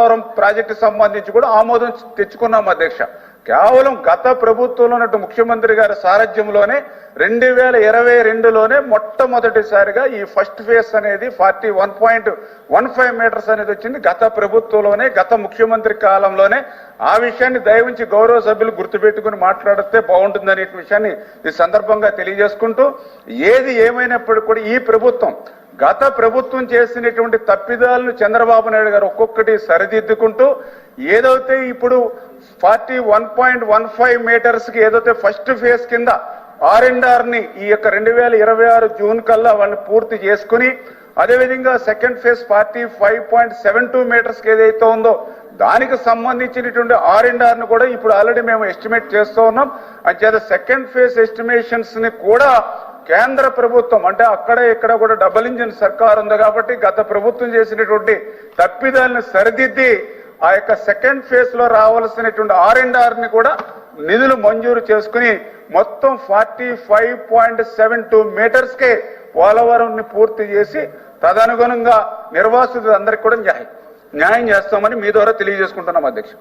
Polavaram project సంబంధించి కూడా ఆమోదం తెచ్చుకున్నాం అధ్యక్ష. కేవలం గత ప్రభుత్వంలో ఉన్నట్టు ముఖ్యమంత్రి గారి సారథ్యంలోనే 2022లోనే మొట్టమొదటిసారిగా ఈ ఫస్ట్ ఫేజ్ అనేది 41.15 మీటర్స్ అనేది వచ్చింది గత ప్రభుత్వంలోనే, గత ముఖ్యమంత్రి కాలంలోనే. ఆ విషయాన్ని దయవుంచి గౌరవ సభ్యులు గుర్తుపెట్టుకుని మాట్లాడితే బాగుంటుందనే విషయాన్ని ఈ సందర్భంగా తెలియజేసుకుంటూ, ఏది ఏమైనప్పటికీ కూడా ఈ ప్రభుత్వం గత ప్రభుత్వం చేసినటువంటి తప్పిదాలను చంద్రబాబు నాయుడు గారు ఒక్కొక్కటి సరిదిద్దుకుంటూ ఏదైతే ఇప్పుడు 41.15 మీటర్స్ కి ఏదైతే ఫస్ట్ ఫేజ్ కింద R&R ని ఈ యొక్క 2026 జూన్ కల్లా వాళ్ళని పూర్తి చేసుకుని, అదేవిధంగా సెకండ్ ఫేజ్ 45.72 మీటర్స్ కి ఏదైతే ఉందో దానికి సంబంధించినటువంటి R&R ని కూడా ఇప్పుడు ఆల్రెడీ మేము ఎస్టిమేట్ చేస్తూ ఉన్నాం. అంచేత సెకండ్ ఫేజ్ ఎస్టిమేషన్స్ ని కూడా కేంద్ర ప్రభుత్వం, అంటే అక్కడ ఇక్కడ కూడా డబుల్ ఇంజిన్ సర్కార్ ఉంది కాబట్టి గత ప్రభుత్వం చేసినటువంటి తప్పిదాలను సరిదిద్ది ఆ యొక్క సెకండ్ ఫేజ్ లో రావాల్సినటువంటి R&R ని కూడా నిధులు మంజూరు చేసుకుని మొత్తం 45.72 మీటర్స్ కే పోలవరం పూర్తి చేసి తదనుగుణంగా నిర్వాసితులందరికీ కూడా న్యాయం చేస్తామని మీ ద్వారా తెలియజేసుకుంటున్నాం అధ్యక్ష.